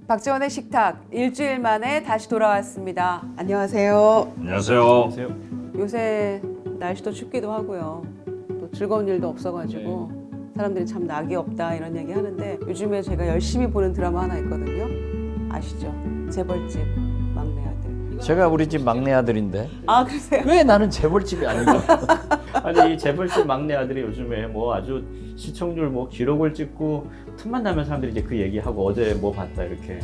박지원의 식탁 일주일 만에 다시 돌아왔습니다. 안녕하세요. 안녕하세요. 요새 날씨도 춥기도 하고요. 또 즐거운 일도 없어가지고 사람들이 참 낙이 없다 이런 얘기 하는데 요즘에 제가 열심히 보는 드라마 하나 있거든요. 아시죠? 재벌집 막내 아들. 제가 우리 집 막내 아들인데 아 그러세요? 왜 나는 재벌집이 아닌가? 아니 이 재벌집 막내 아들이 요즘에 뭐 아주 시청률 뭐 기록을 찍고 틈만 나면 사람들이 이제 그 얘기하고 어제 뭐 봤다 이렇게.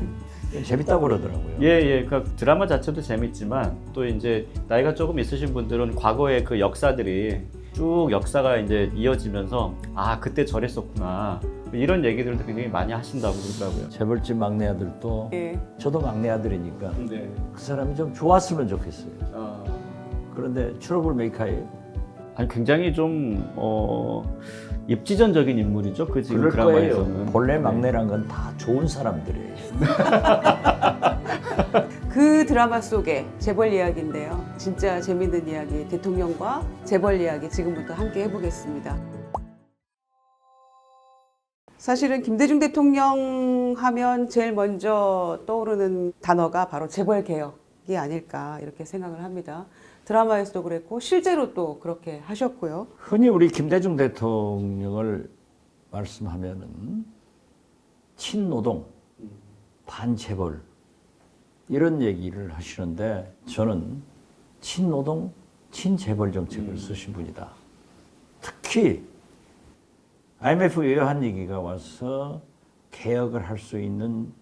재밌다고 그러더라고요. 예. 그 드라마 자체도 재밌지만 또 이제 나이가 조금 있으신 분들은 과거의 그 역사들이 쭉 역사가 이제 이어지면서 아 그때 저랬었구나 이런 얘기들도 굉장히 많이 하신다고 그러더라고요. 재벌집 막내 아들도 예. 저도 막내 아들이니까 네. 그 사람이 좀 좋았으면 좋겠어요. 그런데 트러블 메이커예요. 아니 굉장히 좀 입지전적인 인물이죠. 그 지금 그럴 드라마에서는. 거예요. 본래 막내란 건 다 좋은 사람들이에요. 그 드라마 속의 재벌 이야기인데요. 진짜 재밌는 이야기 대통령과 재벌 이야기 지금부터 함께 해보겠습니다. 사실은 김대중 대통령 하면 제일 먼저 떠오르는 단어가 바로 재벌 개혁이 아닐까 이렇게 생각을 합니다. 드라마에서도 그랬고 실제로 또 그렇게 하셨고요. 흔히 우리 김대중 대통령을 말씀하면은 친노동, 반재벌 이런 얘기를 하시는데 저는 친노동, 친재벌 정책을 쓰신 분이다. 특히 IMF 외환위기가 와서 개혁을 할 수 있는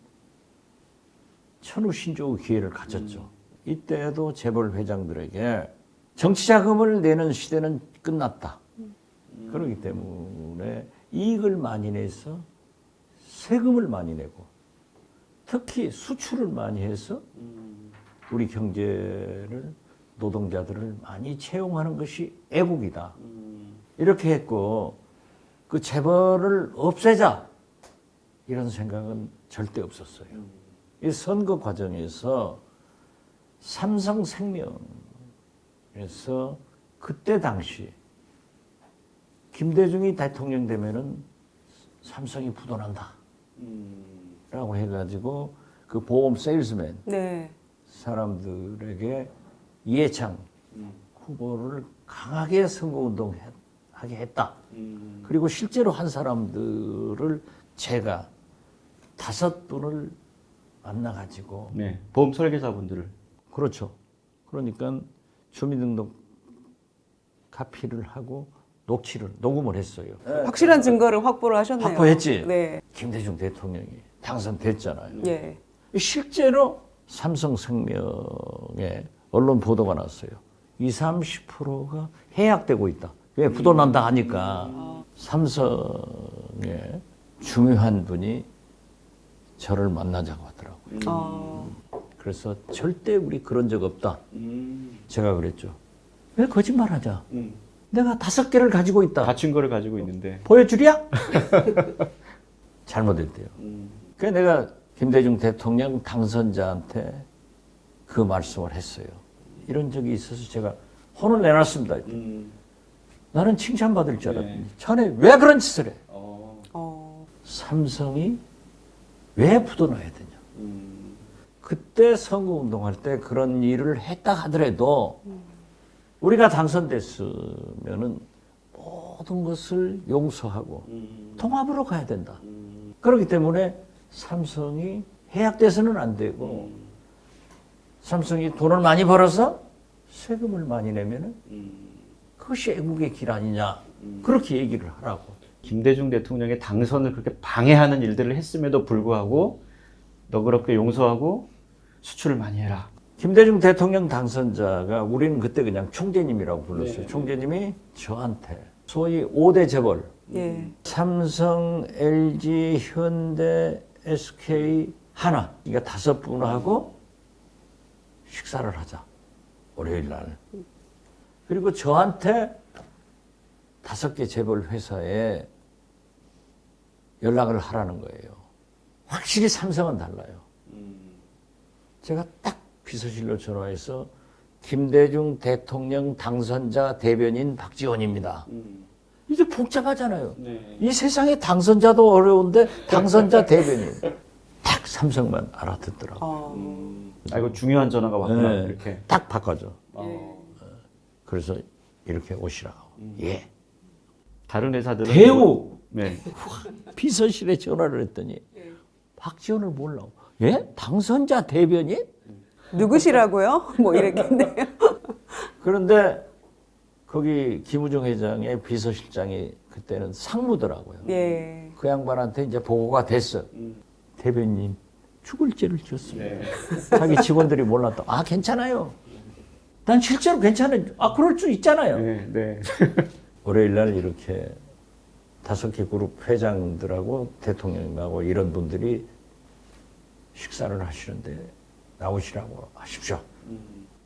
천우신조의 기회를 가졌죠. 이때도 재벌 회장들에게 정치자금을 내는 시대는 끝났다. 그렇기 때문에 이익을 많이 내서 세금을 많이 내고 특히 수출을 많이 해서 우리 경제를 노동자들을 많이 채용하는 것이 애국이다. 이렇게 했고 그 재벌을 없애자 이런 생각은 절대 없었어요. 이 선거 과정에서 삼성생명에서 그때 당시 김대중이 대통령 되면은 삼성이 부도난다 라고 해가지고 그 보험 세일스맨 네. 사람들에게 이해창 후보를 강하게 선거운동하게 했다. 그리고 실제로 한 사람들을 제가 5분을 만나가지고 네. 보험 설계사분들을. 그렇죠. 그러니까 주민등록 카피를 하고 녹음을 했어요. 확실한 증거를 확보를 하셨네요. 확보했지. 네. 김대중 대통령이 당선됐잖아요. 예. 실제로 삼성생명에 언론 보도가 났어요. 20~30%가 해약되고 있다. 왜 부도난다 하니까 삼성의 중요한 분이 저를 만나자고 하더라고요. 그래서 절대 우리 그런 적 없다. 제가 그랬죠. 왜 거짓말하자. 내가 5개를 가지고 있다. 갖춘 거를 가지고 있는데. 보여주랴? 잘못했대요. 그래서 내가 김대중 대통령 당선자한테 그 말씀을 했어요. 이런 적이 있어서 제가 혼을 내놨습니다. 나는 칭찬받을 줄 알았더니 자네 왜 그런 짓을 해? 삼성이 왜 부도나야 되냐? 그때 선거운동할 때 그런 일을 했다 하더라도 우리가 당선됐으면은 모든 것을 용서하고 통합으로 가야 된다. 그렇기 때문에 삼성이 해약돼서는 안 되고 삼성이 돈을 많이 벌어서 세금을 많이 내면은 그것이 애국의 길 아니냐. 그렇게 얘기를 하라고. 김대중 대통령의 당선을 그렇게 방해하는 일들을 했음에도 불구하고 너 그렇게 용서하고 수출을 많이 해라. 김대중 대통령 당선자가 우리는 그때 그냥 총재님이라고 불렀어요. 총재님이 저한테 소위 5대 재벌 예. 삼성, LG, 현대, SK, 하나 그러니까 5분하고 식사를 하자. 월요일 날. 그리고 저한테 5개 재벌 회사에 연락을 하라는 거예요. 확실히 삼성은 달라요. 제가 딱 비서실로 전화해서 김대중 대통령 당선자 대변인 박지원입니다. 이게 복잡하잖아요. 이 세상에 당선자도 어려운데 당선자 대변인. 딱 삼성만 알아듣더라고. 어. 이거 중요한 전화가 왔구나. 네. 이렇게. 딱 바꿔줘. 예. 그래서 이렇게 오시라고. 예. 다른 회사들은 대우 네. 비서실에 전화를 했더니 박지원을 몰라고. 예? 당선자 대변인? 누구시라고요? 뭐 이랬겠네요. 그런데 거기 김우중 회장의 비서실장이 그때는 상무더라고요. 예. 그 양반한테 이제 보고가 됐어. 대변인 죽을 죄를 지었어요. 네. 자기 직원들이 몰랐다. 아 괜찮아요. 난 실제로 괜찮아요. 아 그럴 수 있잖아요. 네. 네. 월요일 날 이렇게 5개 그룹 회장들하고 대통령님하고 이런 분들이 식사를 하시는데 나오시라고 하십시오.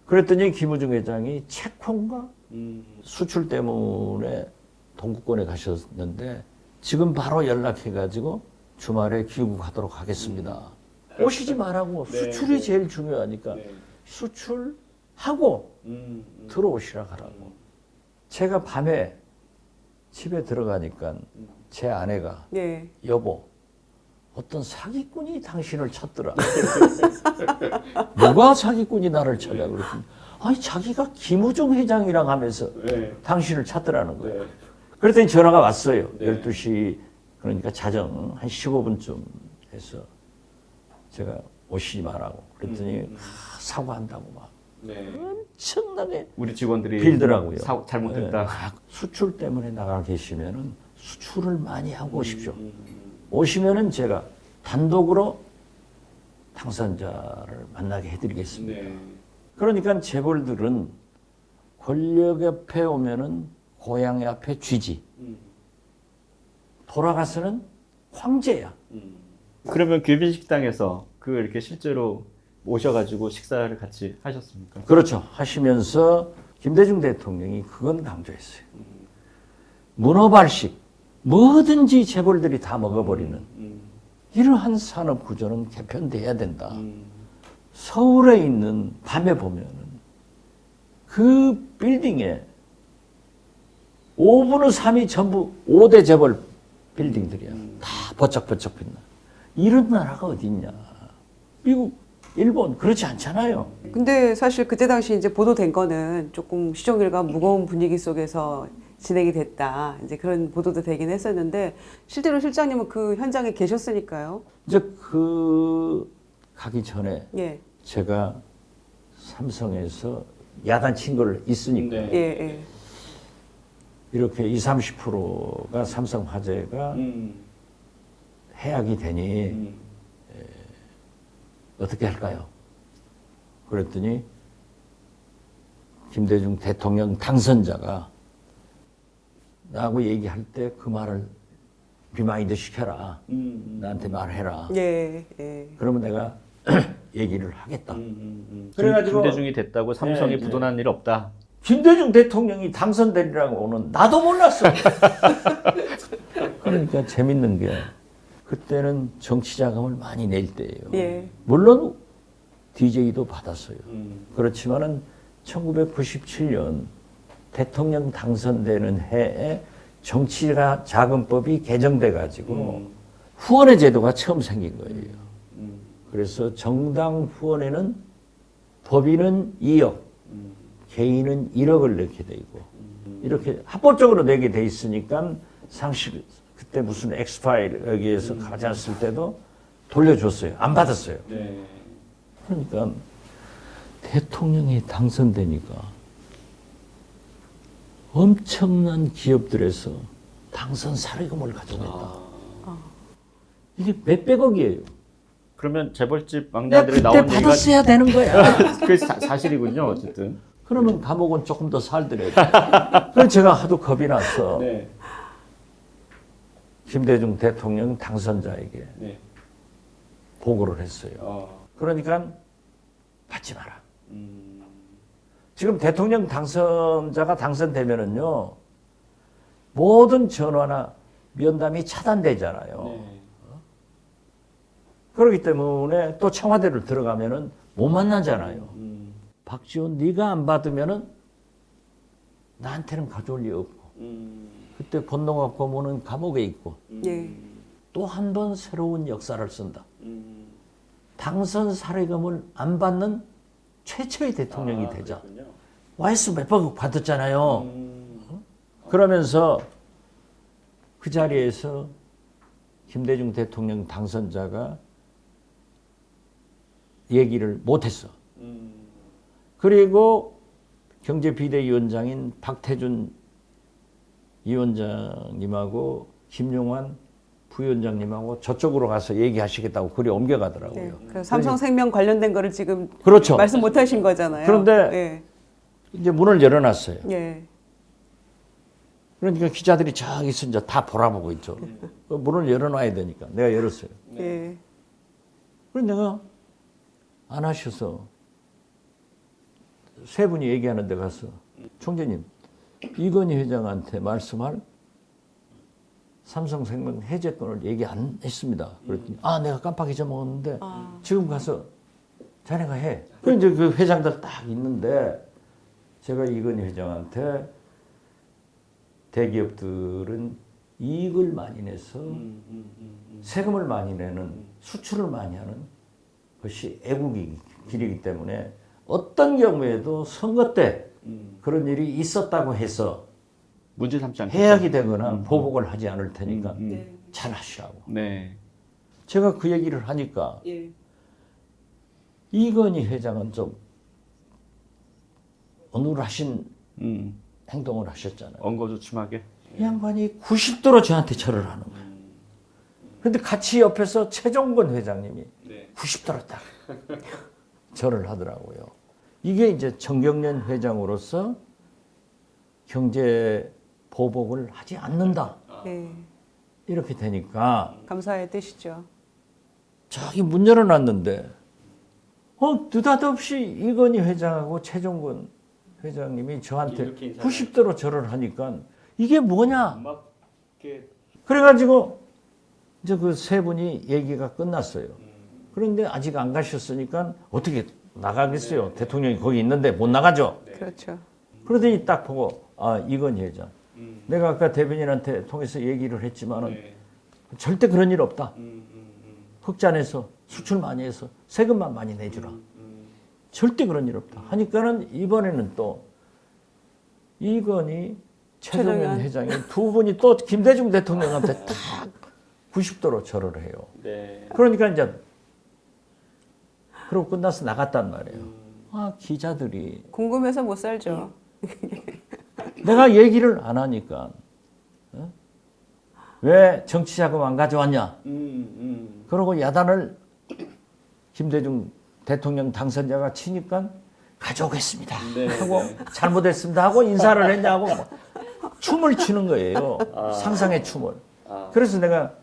그랬더니 김우중 회장이 채권과 수출 때문에 동구권에 가셨는데 지금 바로 연락해가지고 주말에 귀국하도록 하겠습니다. 오시지 말라고. 수출이 제일 중요하니까 수출하고 들어오시라 하라고. 제가 밤에 집에 들어가니까 제 아내가 예. 여보 어떤 사기꾼이 당신을 찾더라. 누가 사기꾼이 나를 찾아 그랬더니 아니 자기가 김우중 회장이랑 하면서 당신을 찾더라는 거예요. 그랬더니 전화가 왔어요. 12시 그러니까 자정 한 15분쯤 해서 제가 오시지 말라고 그랬더니 사과한다고 막 엄청나게 우리 직원들이 빌더라고요. 잘못됐다. 네. 수출 때문에 나가 계시면은 수출을 많이 하고 오십시오. 오시면은 제가 단독으로 당선자를 만나게 해드리겠습니다. 그러니까 재벌들은 권력 옆에 오면은 고향 앞에 쥐지. 돌아가서는 황제야. 그러면 귀빈 식당에서 그 이렇게 실제로 오셔가지고 식사를 같이 하셨습니까? 그렇죠. 하시면서 김대중 대통령이 그건 강조했어요. 문어발식, 뭐든지 재벌들이 다 먹어버리는 이러한 산업 구조는 개편돼야 된다. 서울에 있는 밤에 보면은 그 빌딩에 5분의 3이 전부 5대 재벌 빌딩들이야. 다 버쩍버쩍 빛나. 이런 나라가 어디 있냐. 미국, 일본 그렇지 않잖아요. 근데 사실 그때 당시 이제 보도된 거는 조금 시종일관 무거운 분위기 속에서 진행이 됐다. 이제 그런 보도도 되긴 했었는데 실제로 실장님은 그 현장에 계셨으니까요. 이제 그 가기 전에 예. 제가 삼성에서 야단친 걸 있으니까 예, 예. 이렇게 20, 30%가 삼성 화재가 해약이 되니 어떻게 할까요? 그랬더니 김대중 대통령 당선자가 나하고 얘기할 때 그 말을 리마인드 시켜라. 나한테 말해라. 예, 예. 그러면 내가 얘기를 하겠다. 그래가지고 김대중이 됐다고 삼성이 네, 부도난 일 없다. 김대중 대통령이 당선되리라고는 나도 몰랐어. 그러니까 재밌는 게 그때는 정치 자금을 많이 낼 때예요. 예. 물론 DJ도 받았어요. 그렇지만은 1997년 대통령 당선되는 해에 정치가 자금법이 개정돼 가지고 후원회 제도가 처음 생긴 거예요. 그래서 정당 후원회는 법인은 2억, 개인은 1억을 내게 돼 있고 이렇게 합법적으로 내게 돼 있으니까 상식 그때 무슨 엑스파일 여기에서 가져왔을 때도 돌려줬어요. 안 받았어요. 그러니까 대통령이 당선되니까 엄청난 기업들에서 당선 사례금을 가져냈다. 이게 몇백억이에요. 그러면 재벌집 내가 막내들이 그때 나온 얘기가 받았어야 되는 거야. 그게 사실이군요. 어쨌든. 그러면 감옥은 조금 더 살더래요. 그래서 제가 하도 겁이 나서 김대중 대통령 당선자에게 보고를 했어요. 그러니까 받지 마라. 지금 대통령 당선자가 당선되면은요, 모든 전화나 면담이 차단되잖아요. 그렇기 때문에 또 청와대를 들어가면은 못 만나잖아요. 박지원 네가 안 받으면은 나한테는 가져올 리 없고. 그때 권동학 고문은 감옥에 있고 예. 또 한 번 새로운 역사를 쓴다. 당선 사례금을 안 받는 최초의 대통령이 되자. 그렇군요. YS 몇백억 받았잖아요. 그러면서 그 자리에서 김대중 대통령 당선자가 얘기를 못했어. 그리고 경제비대위원장인 박태준 위원장님하고 김용환 부위원장님하고 저쪽으로 가서 얘기하시겠다고 그리 옮겨가더라고요. 네. 그래서 삼성생명 관련된 거를 지금 그렇죠. 말씀 못 하신 거잖아요. 그런데 네. 이제 문을 열어놨어요. 예. 그러니까 기자들이 저기서 이제 다 보라보고 있죠. 그 문을 열어놔야 되니까 내가 열었어요. 예. 그래서 내가 안 하셔서 세 분이 얘기하는 데 가서 총재님 이건희 회장한테 말씀할 삼성생명 해제권을 얘기 안 했습니다. 그랬더니 내가 깜빡 잊어먹었는데 지금 가서 자네가 해. 그 이제 그 회장들 딱 있는데 제가 이건희 회장한테 대기업들은 이익을 많이 내서 세금을 많이 내는 수출을 많이 하는 것이 애국의 길이기 때문에 어떤 경우에도 선거 때 그런 일이 있었다고 해서 문제 삼지 않겠다. 해약이 되거나 보복을 하지 않을 테니까 네. 잘 하시라고. 네. 제가 그 얘기를 하니까 예. 이건희 회장은 좀 어눌하신 행동을 하셨잖아요. 언거주춤하게. 이 양반이 90도로 저한테 절을 하는 거예요. 그런데 같이 옆에서 최종건 회장님이 90도로 딱 절을 하더라고요. 이게 이제 정경련 회장으로서 경제 보복을 하지 않는다. 예. 이렇게 되니까 감사의 뜻이죠. 저기 문 열어놨는데 느닷없이 이건희 회장하고 최종건 회장님이 저한테 이렇게 인사를 90도로 절을 하니까 이게 뭐냐? 막 이렇게 그래가지고 이제 그 세 분이 얘기가 끝났어요. 그런데 아직 안 가셨으니까 어떻게 나가겠어요? 대통령이 거기 있는데 못 나가죠. 그렇죠. 그러더니 딱 보고 이건희 회장. 내가 아까 대변인한테 통해서 얘기를 했지만은 절대 그런 일 없다. 흑자내서 수출 많이 해서 세금만 많이 내주라. 절대 그런 일 없다. 하니까는 이번에는 또 이건희 최종현 회장이 두 분이 또 김대중 대통령한테 딱 90도로 절을 해요. 네. 그러니까 이제 그러고 끝나서 나갔단 말이에요. 기자들이 궁금해서 못 살죠. 내가 얘기를 안 하니까 왜 정치자금 안 가져왔냐? 그러고 야단을 김대중 대통령 당선자가 치니까 가져오겠습니다 하고 잘못했습니다 하고 인사를 했냐고 춤을 추는 거예요. 상상의 춤을. 그래서 내가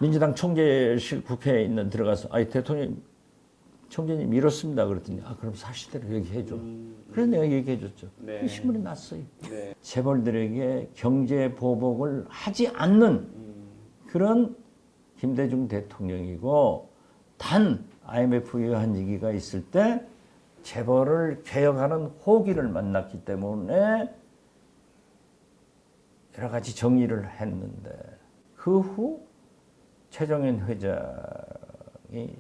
민주당 총재실 국회에 있는 들어가서 대통령 총재님 이렇습니다 그랬더니 그럼 사실대로 얘기해 줘. 그래서 내가 얘기해 줬죠. 네. 신문에 났어요. 네. 재벌들에게 경제 보복을 하지 않는 그런 김대중 대통령이고 단 IMF 외환 위기가 있을 때 재벌을 개혁하는 호기를 만났기 때문에 여러 가지 정리를 했는데 그 후 최종현 회장이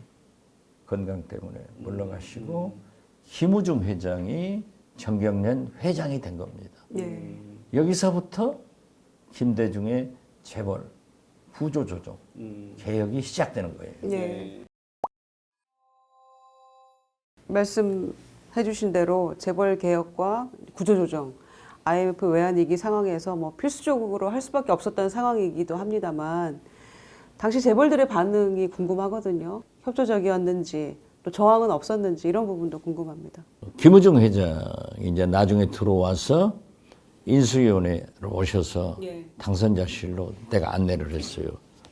건강 때문에 물러가시고 김우중 회장이 정경련 회장이 된 겁니다. 예. 여기서부터 김대중의 재벌 구조조정 개혁이 시작되는 거예요. 예. 말씀해 주신 대로 재벌 개혁과 구조 조정, IMF 외환 위기 상황에서 뭐 필수적으로 할 수밖에 없었던 상황이기도 합니다만 당시 재벌들의 반응이 궁금하거든요. 협조적이었는지 또 저항은 없었는지 이런 부분도 궁금합니다. 김우중 회장이 이제 나중에 들어와서 인수위원회로 오셔서 예. 당선자실로 내가 안내를 했어요.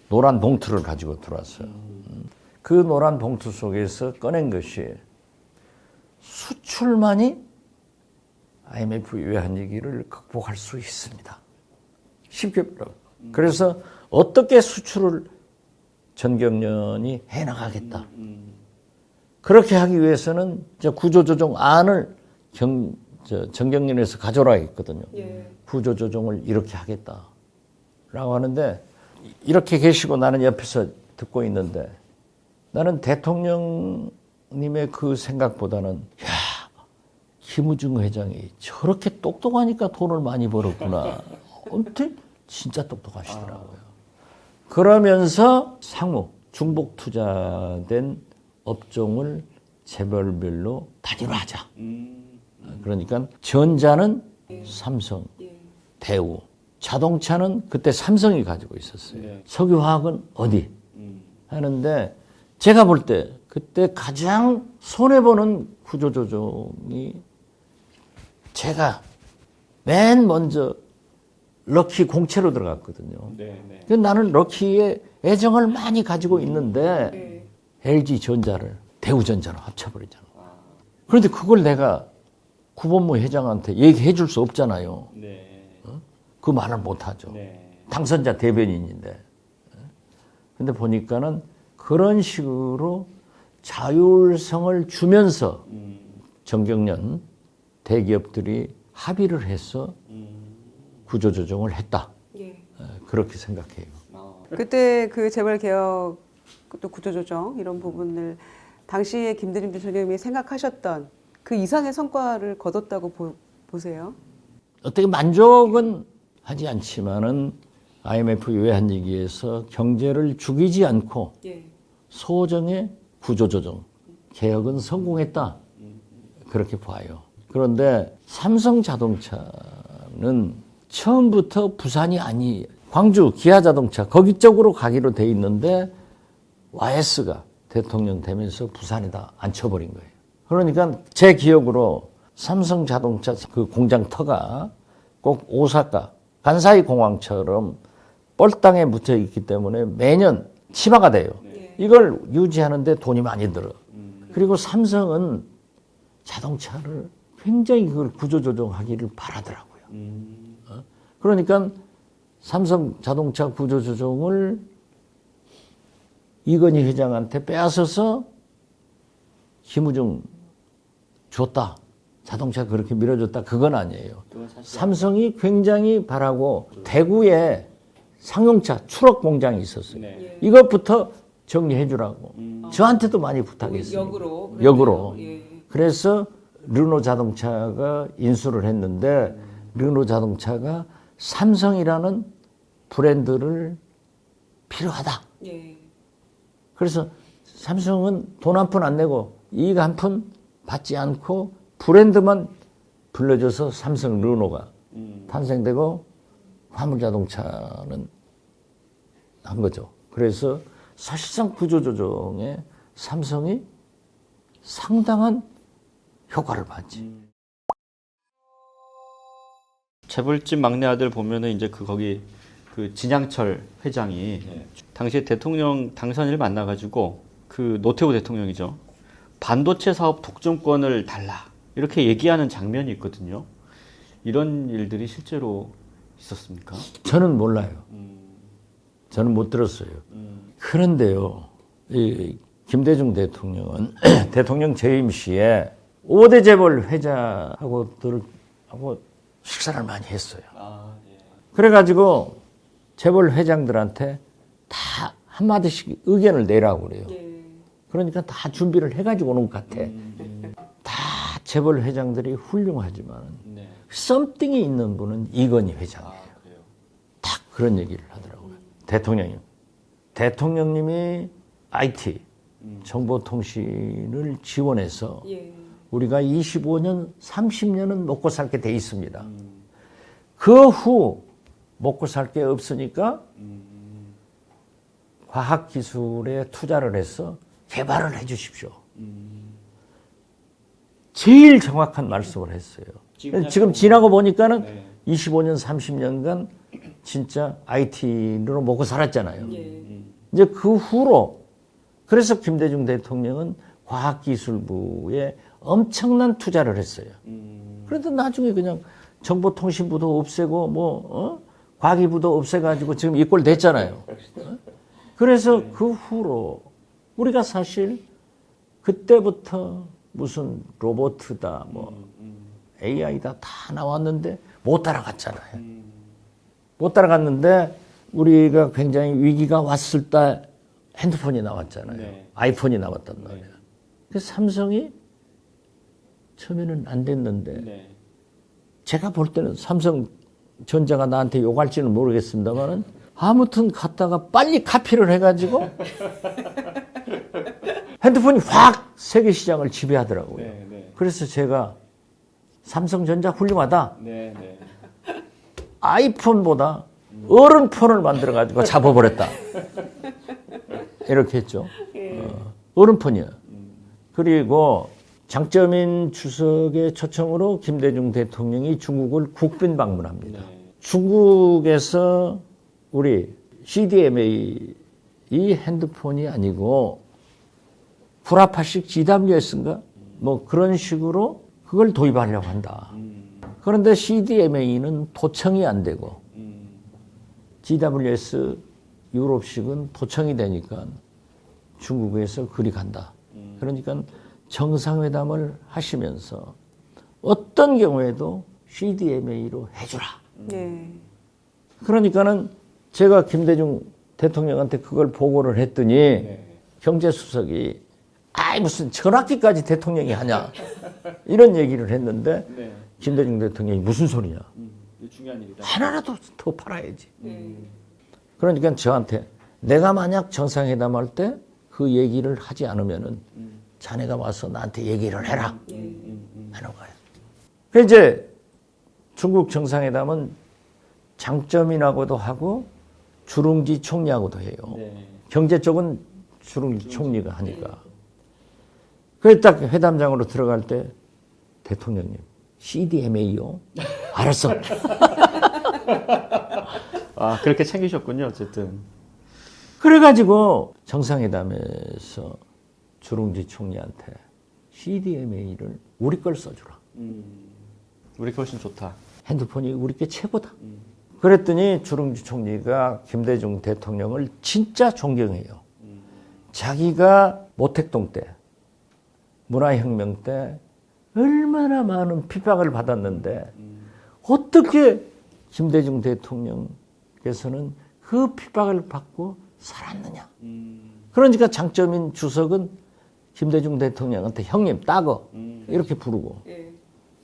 노란 봉투를 가지고 들어왔어요. 그 노란 봉투 속에서 꺼낸 것이 수출만이 IMF 외환 위기를 극복할 수 있습니다. 쉽게 말하면. 그래서 어떻게 수출을 전경련이 해나가겠다. 그렇게 하기 위해서는 구조조정안을 정경련에서 가져오라 했거든요. 예. 구조조정을 이렇게 하겠다라고 하는데 이렇게 계시고 나는 옆에서 듣고 있는데 나는 대통령님의 그 생각보다는 김우중 회장이 저렇게 똑똑하니까 돈을 많이 벌었구나. 아무튼 진짜 똑똑하시더라고요. 그러면서 상무, 중복 투자된 업종을 재벌별로 단위로 하자. 그러니까 전자는 삼성, 대우, 자동차는 그때 삼성이 가지고 있었어요. 석유화학은 어디? 하는데 제가 볼 때 그때 가장 손해보는 구조조정이 제가 맨 먼저 럭키 공채로 들어갔거든요. 근데 나는 럭키에 애정을 많이 가지고 있는데 LG전자를 대우전자로 합쳐버리잖아. 그런데 그걸 내가 구본무 회장한테 얘기해 줄 수 없잖아요. 그 말을 못하죠. 당선자 대변인인데. 근데 보니까는 그런 식으로 자율성을 주면서 정경련 대기업들이 합의를 해서 구조조정을 했다. 그렇게 생각해요. 그때 그 재벌 개혁 또 구조조정 이런 부분을 당시에 김대중 대통령이 생각하셨던 그 이상의 성과를 거뒀다고 보세요? 어떻게 만족은 하지 않지만은 IMF 외환위기에서 경제를 죽이지 않고 소정의 구조조정, 개혁은 성공했다. 그렇게 봐요. 그런데 삼성자동차는 처음부터 부산이 광주 기아자동차 거기 쪽으로 가기로 돼 있는데 YS가 대통령 되면서 부산에다 앉혀버린 거예요. 그러니까 제 기억으로 삼성자동차 그 공장 터가 꼭 오사카 간사이 공항처럼 뻘땅에 묻혀 있기 때문에 매년 치마가 돼요. 이걸 유지하는데 돈이 많이 들어. 그리고 삼성은 자동차를 굉장히 그걸 구조조정하기를 바라더라고요. 그러니까 삼성 자동차 구조조정을 이건희 회장한테 빼앗아서 김우중 줬다. 자동차 그렇게 밀어줬다. 그건 아니에요. 삼성이 굉장히 바라고 대구에 상용차 추락 공장이 있었어요. 이것부터 정리해 주라고. 저한테도 많이 부탁했어요. 역으로. 그래서 르노 자동차가 인수를 했는데 르노 자동차가 삼성이라는 브랜드를 필요하다. 그래서 삼성은 돈 한 푼 안 내고 이익 한 푼 받지 않고 브랜드만 불러줘서 삼성 르노가 탄생되고 화물자동차는 한 거죠. 그래서 사실상 구조조정에 삼성이 상당한 효과를 봤지. 재벌집 막내 아들 보면은 이제 거기 그 진양철 회장이 당시에 대통령 당선인을 만나가지고 그 노태우 대통령이죠. 반도체 사업 독점권을 달라 이렇게 얘기하는 장면이 있거든요. 이런 일들이 실제로 있었습니까? 저는 몰라요. 저는 못 들었어요. 그런데요, 이 김대중 대통령은 대통령 재임 시에 5대 재벌 회장하고 식사를 많이 했어요. 그래가지고 재벌 회장들한테 다 한마디씩 의견을 내라고 그래요. 그러니까 다 준비를 해가지고 오는 것 같아. 다 재벌 회장들이 훌륭하지만 썸띵이 있는 분은 이건희 회장이에요. 딱 그런 얘기를 하더라고요. 대통령님이 IT, 정보통신을 지원해서 우리가 25년, 30년은 먹고 살게 돼 있습니다. 그 후 먹고 살 게 없으니까 과학기술에 투자를 해서 개발을 해 주십시오. 제일 정확한 말씀을 했어요. 지금 지나고 보니까는 25년, 30년간 진짜 IT로 먹고 살았잖아요. 이제 그 후로 그래서 김대중 대통령은 과학기술부에 엄청난 투자를 했어요. 그래도 나중에 그냥 정보통신부도 없애고 과기부도 없애가지고 지금 이 꼴 됐잖아요. 그래서 그 후로 우리가 사실 그때부터 무슨 로봇이다, AI다 다 나왔는데 못 따라갔잖아요. 못 따라갔는데 우리가 굉장히 위기가 왔을 때 핸드폰이 나왔잖아요. 네. 아이폰이 나왔단 말이야. 그래서 삼성이 처음에는 안 됐는데 네. 제가 볼 때는 삼성전자가 나한테 욕할지는 모르겠습니다만은 아무튼 갔다가 빨리 카피를 해가지고 핸드폰이 확 세계 시장을 지배하더라고요. 네, 네. 그래서 제가 삼성전자 훌륭하다. 네, 네. 아이폰보다 어른 폰을 만들어가지고 잡아버렸다. 이렇게 했죠. 어른 폰이야. 그리고 장점인 주석의 초청으로 김대중 대통령이 중국을 국빈 방문합니다. 중국에서 우리 CDMA 이 핸드폰이 아니고 구라파식 GWS인가? 뭐 그런 식으로 그걸 도입하려고 한다. 그런데 CDMA는 도청이 안 되고 GWS 유럽식은 도청이 되니까 중국에서 그리 간다. 그러니까 정상회담을 하시면서 어떤 경우에도 CDMA로 해주라. 네. 그러니까는 제가 김대중 대통령한테 그걸 보고를 했더니 경제수석이 아이 무슨 전학기까지 대통령이 하냐 이런 얘기를 했는데 네. 김대중 대통령이 무슨 소리냐 중요한 일이다. 하나라도 더 팔아야지. 그러니까 저한테 내가 만약 정상회담할 때 그 얘기를 하지 않으면은 자네가 와서 나한테 얘기를 해라 하는 거예요. 그 이제 중국 정상회담은 장점이라고도 하고 주룽지 총리하고도 해요. 네. 경제 쪽은 주룽지 총리가 하니까. 그래서 딱 회담장으로 들어갈 때 대통령님 CDMA요? 알았어. 아, 그렇게 챙기셨군요, 어쨌든. 그래가지고 정상회담에서 주룽지 총리한테 CDMA를 우리 걸 써주라. 우리 훨씬 좋다. 핸드폰이 우리 게 최고다. 그랬더니 주룽지 총리가 김대중 대통령을 진짜 존경해요. 자기가 모택동 때 문화혁명 때 얼마나 많은 핍박을 받았는데 어떻게 김대중 대통령께서는 그 핍박을 받고 살았느냐. 그러니까 장점인 주석은 김대중 대통령한테 형님 따거 이렇게 부르고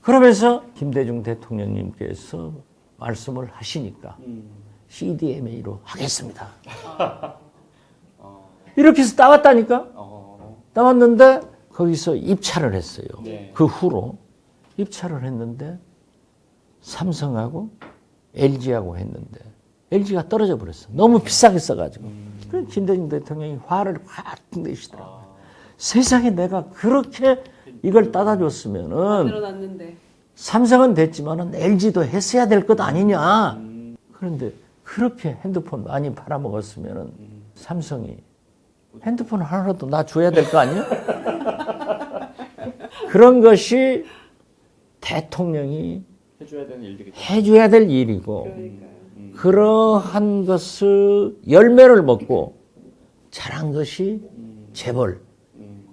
그러면서 김대중 대통령님께서 말씀을 하시니까 CDMA로 하겠습니다. 이렇게 해서 따왔다니까. 따왔는데 거기서 입찰을 했어요. 네. 그 후로 입찰을 했는데 삼성하고 LG하고 했는데 LG가 떨어져 버렸어. 너무 비싸게 써가지고. 그래서 김대중 대통령이 화를 확 내시더라고요. 세상에 내가 그렇게 이걸 따다 줬으면은 늘어났는데. 삼성은 됐지만은 LG도 했어야 될 것 아니냐. 그런데 그렇게 핸드폰 많이 팔아먹었으면은 삼성이 핸드폰 하나라도 나 줘야 될 거 아니야? 그런 것이 대통령이 해줘야 되는 일들이다. 해줘야 될 일이고 그러니까요. 그러한 것을 열매를 먹고 잘한 것이 재벌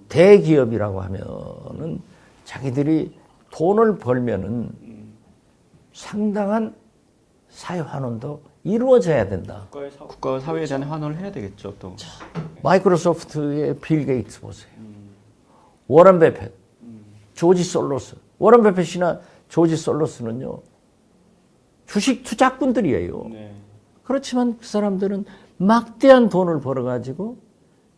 대기업이라고 하면은 자기들이 돈을 벌면은 상당한 사회 환원도 이루어져야 된다. 국가와 사회에 대한 환원을 해야 되겠죠, 또. 마이크로소프트의 빌 게이츠 보세요. 워런 버핏, 조지 솔로스. 워런 버핏이나 조지 솔로스는요. 주식 투자꾼들이에요. 네. 그렇지만 그 사람들은 막대한 돈을 벌어가지고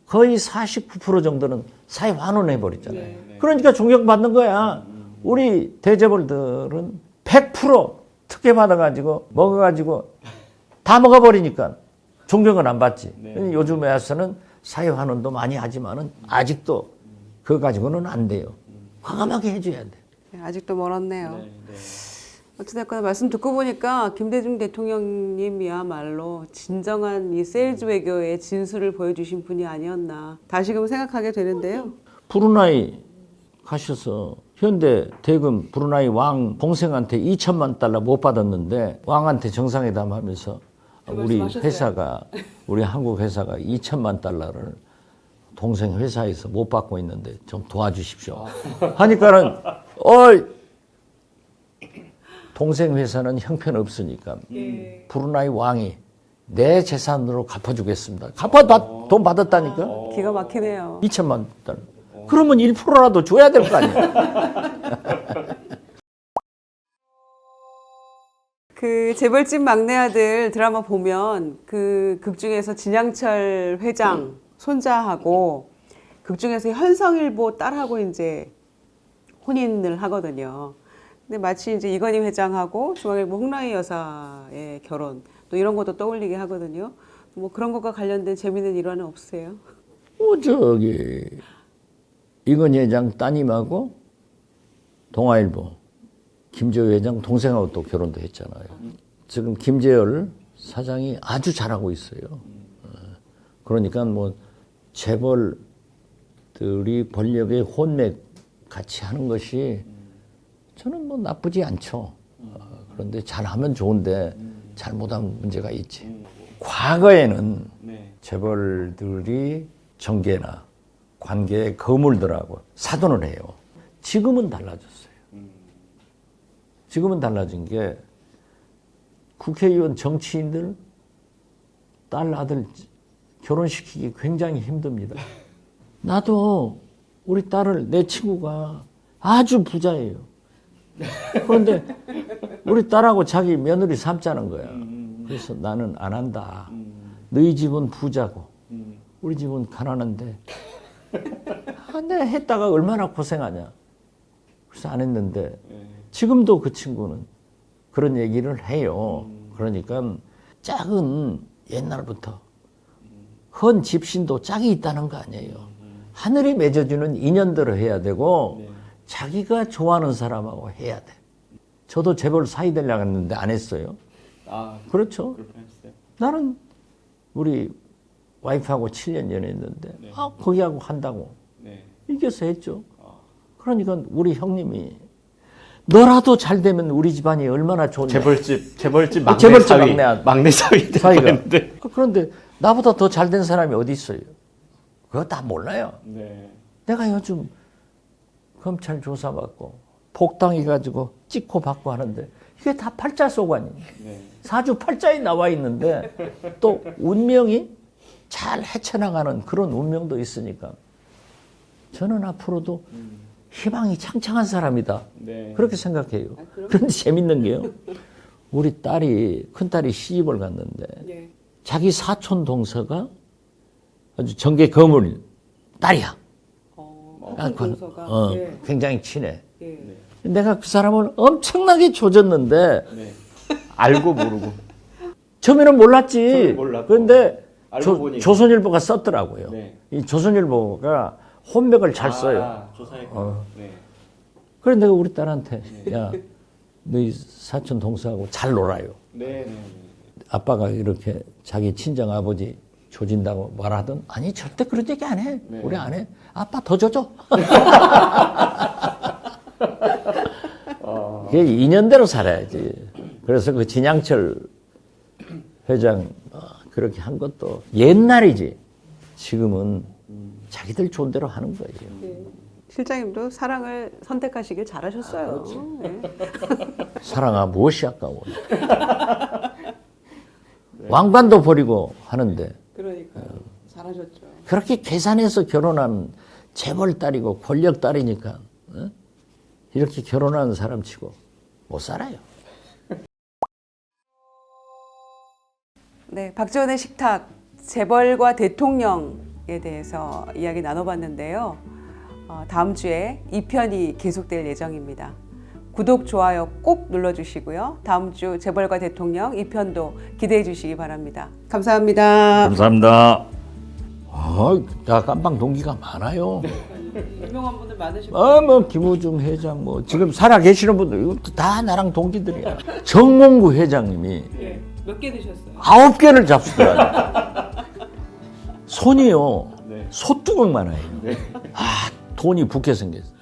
거의 49% 정도는 사회 환원해 버렸잖아요. 그러니까 존경받는 거야. 우리 대재벌들은 100% 특혜 받아가지고 먹어가지고 다 먹어버리니까 존경을 안 받지. 요즘에 와서는 사회 환원도 많이 하지만은 아직도 그거 가지고는 안 돼요. 과감하게 해줘야 돼. 네, 아직도 멀었네요. 네, 네. 어찌됐거나 말씀 듣고 보니까 김대중 대통령님이야말로 진정한 이 세일즈 외교의 진수를 보여주신 분이 아니었나 다시금 생각하게 되는데요. 브루나이 가셔서 현대 대금 브루나이 왕 동생한테 2천만 달러 못 받았는데 왕한테 정상회담 하면서 우리 회사가 우리 한국 회사가 2천만 달러를 동생 회사에서 못 받고 있는데 좀 도와주십시오. 하니까는 동생 회사는 형편없으니까 브루나이 왕이 내 재산으로 갚아주겠습니다. 돈 받았다니까? 기가 막히네요. 2천만 달. 그러면 1%라도 줘야 될 거 아니에요? 그 재벌집 막내 아들 드라마 보면 그 극 중에서 진양철 회장 손자하고 극 중에서 현성일보 딸하고 이제 혼인을 하거든요. 근데 마치 이제 이건희 회장하고 중앙일보 홍라희 여사의 결혼 또 이런 것도 떠올리게 하거든요. 뭐 그런 것과 관련된 재미있는 일화는 없으세요? 이건희 회장 따님하고 동아일보 김재호 회장 동생하고 또 결혼도 했잖아요. 지금 김재열 사장이 아주 잘하고 있어요. 그러니까 뭐 재벌들이 권력의 혼맥 같이 하는 것이 저는 뭐 나쁘지 않죠. 그런데 잘하면 좋은데 잘못하면 문제가 있지. 과거에는 재벌들이 정계나 관계의 거물들하고 사돈을 해요. 지금은 달라졌어요. 지금은 달라진 게 국회의원 정치인들 딸 아들 결혼시키기 굉장히 힘듭니다. 나도 우리 딸을 내 친구가 아주 부자예요. 그런데 우리 딸하고 자기 며느리 삼자는 거야. 그래서 나는 안 한다. 너희 집은 부자고 우리 집은 가난한데 내가 했다가 얼마나 고생하냐. 그래서 안 했는데 지금도 그 친구는 그런 얘기를 해요. 그러니까 짝은 옛날부터 헌 집신도 짝이 있다는 거 아니에요. 하늘이 맺어주는 인연대로 해야 되고 자기가 좋아하는 사람하고 해야 돼. 저도 재벌 사이 되려고 했는데 안 했어요. 그렇죠. 나는 우리 와이프하고 7년 연애했는데 거기하고 한다고 이겨서 했죠. 그러니까 우리 형님이 너라도 잘 되면 우리 집안이 얼마나 좋냐. 재벌집 막내 사위 사위가. 했는데. 그런데 나보다 더 잘 된 사람이 어디 있어요? 그거 다 몰라요. 내가 요즘 검찰 조사받고 복당해가지고 찍고 받고 하는데 이게 다 팔자소관이에요. 사주 팔자에 나와 있는데 또 운명이 잘 헤쳐나가는 그런 운명도 있으니까 저는 앞으로도 희망이 창창한 사람이다. 그렇게 생각해요. 그런데 재밌는 게요. 우리 큰딸이 시집을 갔는데 자기 사촌 동서가 아주 정계 거물 딸이야. 동서가 굉장히 친해. 내가 그 사람을 엄청나게 조졌는데 알고 모르고. 처음에는 몰랐지. 몰랐고. 그런데 알고 보니까. 조선일보가 썼더라고요. 이 조선일보가 혼맥을 잘 써요. 그래 내가 우리 딸한테 야 너희 사촌 동서하고 잘 놀아요. 아빠가 이렇게 자기 친정 아버지 조진다고 말하던 아니 절대 그런 얘기 안 해. 우리 안 해. 아빠 더 줘줘. 그게 인연대로 살아야지. 그래서 그 진양철 회장 그렇게 한 것도 옛날이지. 지금은 자기들 좋은 대로 하는 거예요. 실장님도 사랑을 선택하시길 잘하셨어요. 사랑아 무엇이 아까워. 왕관도 버리고 하는데 그러니까 잘하셨죠. 그렇게 계산해서 결혼한 재벌 딸이고 권력 딸이니까 이렇게 결혼하는 사람 치고 못 살아요. 네, 박지원의 식탁 재벌과 대통령에 대해서 이야기 나눠봤는데요. 다음 주에 2편이 계속될 예정입니다. 구독, 좋아요 꼭 눌러주시고요. 다음 주 재벌과 대통령 2편도 기대해 주시기 바랍니다. 감사합니다. 감사합니다. 나 깜방 동기가 많아요. 유명한 분들 많으시고. 뭐 김우중 회장 뭐 지금 살아 계시는 분들 이것도 다 나랑 동기들이야. 정몽구 회장님이 몇 개 드셨어요? 9개를 잡수더라고요. 손이요. 소뚜껑만 해요. 돈이 붓게 생겼어.